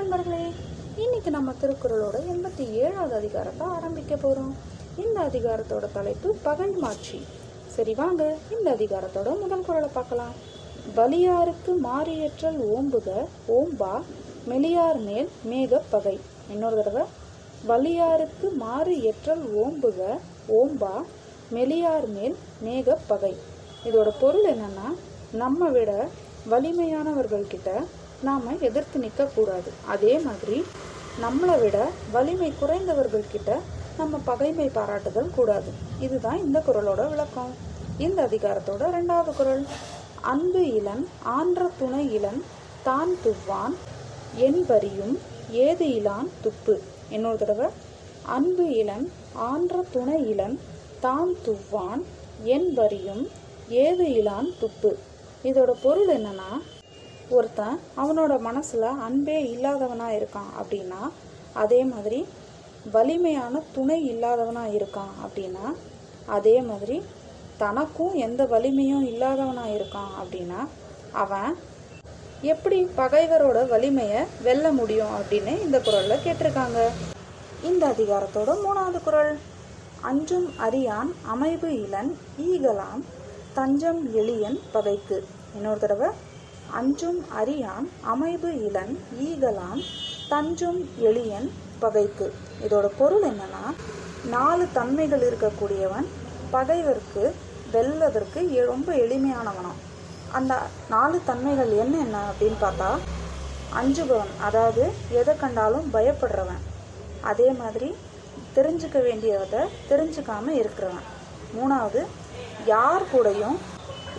நண்பர்களே, இன்னைக்கு நம்ம திருக்குறளோட 87வது அதிகாரத்தை ஆரம்பிக்க போறோம். இந்த அதிகாரத்தோட தலைப்பு பகை மாட்சி. சரி வாங்க இந்த அதிகாரத்தோட முதல் குறளை பார்க்கலாம். வலியாருக்கு மாறியற்றல் ஓம்புக ஓம்பா மெலியார் மேல் மேக பகை. இன்னொரு தடவை, வலியாருக்கு மாறு எற்றல் ஓம்புக ஓம்பா மெலியார் மேல் மேக பகை. இதோட பொருள் என்னன்னா, நம்ம விட வலிமையானவர்கள்கிட்ட நாம் எதிர்த்து நிற்கக்கூடாது. அதே மாதிரி நம்மளை விட வலிமை குறைந்தவர்கள்கிட்ட நம்ம பகைமை பாராட்டுதல் கூடாது. இதுதான் இந்த குறளோட விளக்கம். இந்த அதிகாரத்தோட 2வது குறள். அன்பு இளன் ஆன்ற துணை இளன் தான் துவான் என்பரியும் ஏது இலான் துப்பு. இன்னொரு தடவை, அன்பு இளன் ஆன்ற துணை இளன் தான் துவான் என்பரியும் ஏது இலான் துப்பு. இதோட பொருள் என்னன்னா, ஒருத்தன் அவனோட மனசுல அன்பே இல்லாதவனா இருக்கான் அப்படின்னா, அதே மாதிரி வலிமையான துணை இல்லாதவனா இருக்கான் அப்படின்னா, அதே மாதிரி தனக்கும் எந்த வலிமையும் இல்லாதவனா இருக்கான் அப்படின்னா, அவன் எப்படி பகைவரோட வலிமையை வெல்ல முடியும் அப்படின்னு இந்த குறள்ல கேட்டிருக்காங்க. இந்த அதிகாரத்தோட 3வது குறள். அஞ்சும் அறியான் அமைவு இளன் ஈகலான் தஞ்சம் எளியன் பகைக்கு. இன்னொரு தடவை, அஞ்சும் அறியான் அமைவு இளன் ஈகலான் தஞ்சும் எளியன் பகைக்கு. இதோட பொருள் என்னன்னா, 4 தன்மைகள் இருக்கக்கூடியவன் பகைவருக்கு வெல்வதற்கு ரொம்ப எளிமையானவனாம். அந்த 4 தன்மைகள் என்ன அப்படின்னு பார்த்தா, அஞ்சுபவன், அதாவது எதை கண்டாலும் பயப்படுறவன். அதே மாதிரி தெரிஞ்சுக்க வேண்டியதை தெரிஞ்சுக்காம இருக்கிறவன். 3வது, யார் கூடயும்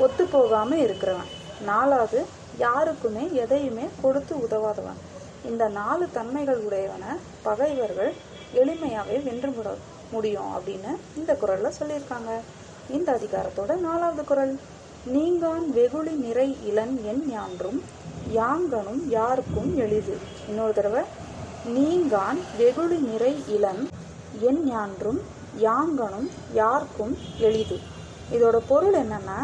ஒத்து போகாம இருக்கிறவன். 4வது, யாருக்குமே எதையுமே கொடுத்து உதவாதவன். இந்த 4 தன்மைகள் உடையவனை பகைவர்கள் எளிமையாகவே வென்று முடியும் அப்படின்னு இந்த குறள்ல சொல்லியிருக்காங்க. இந்த அதிகாரத்தோட 4வது குறள். நீங்கான் வெகுளி நிறை இளன் என் ஞான்றும் யாங்கனும் யாருக்கும் எளிது. இன்னொரு தடவை, நீங்கான் வெகுளி நிறை இளன் என் ஞான்றும் யாங்கனும் யாருக்கும் எளிது. இதோட பொருள் என்னன்னா,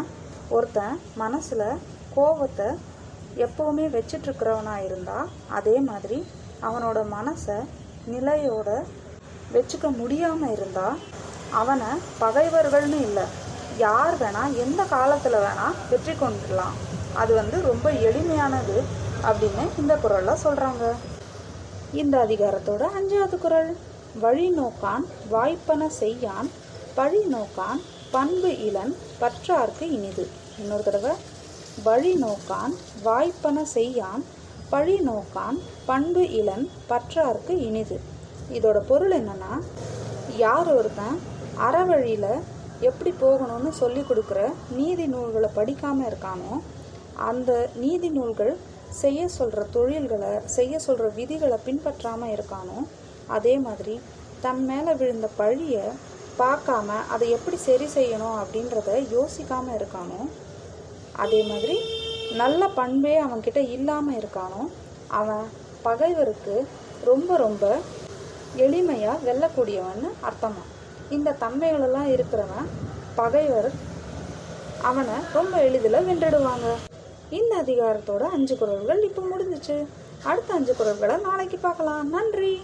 ஒருத்தன் மனசுல கோபத்தை எப்பவுமே வச்சிட்டு இருக்கிறவனா இருந்தா, அதே மாதிரி அவனோட மனசை நிலையோட வச்சுக்க முடியாம இருந்தா, அவனை பகைவர்கள்னு இல்லை, யார் வேணா எந்த காலத்துல வேணா வெற்றி கொண்டுடலாம். அது ரொம்ப எளிமையானது அப்படின்னு இந்த குறள்ல சொல்றாங்க. இந்த அதிகாரத்தோட 5வது குறள். வழி நோக்கான் வாய்ப்பன செய்யான் பழி நோக்கான் பண்பு இளன் பற்றார்க்கு இனிது. இன்னொரு தடவை, வழி நோக்கான் வாய்ப்பன செய்யான் பழி நோக்கான் பண்பு இளன் பற்றார்க்கு இனிது. இதோட பொருள் என்னன்னா, யார் ஒருத்தன் அறவழியில எப்படி போகணும்னு சொல்லி கொடுக்குற நீதி நூல்களை படிக்காம இருக்கானோ, அந்த நீதி நூல்கள் செய்ய சொல்ற தொழில்களை செய்ய சொல்ற விதிகளை பின்பற்றாம இருக்கானோ, அதே மாதிரி தன் மேல விழுந்த பழிய பார்க்காம அதை எப்படி சரி செய்யணும் அப்படின்றத யோசிக்காம இருக்கானோ, அதே மாதிரி நல்ல பண்பே அவன்கிட்ட இல்லாம இருக்கானோ, அவன் பகைவருக்கு ரொம்ப ரொம்ப எளிமையா வெல்லக்கூடியவன்னு அர்த்தமா. இந்த தன்மைகளெல்லாம் இருக்கிறவன் பகைவர் அவனை ரொம்ப எளிதில் வென்றிடுவாங்க. இந்த அதிகாரத்தோட 5 குறள்கள் இப்போ முடிஞ்சிச்சு. அடுத்த 5 குறள்களை நாளைக்கு பார்க்கலாம். நன்றி.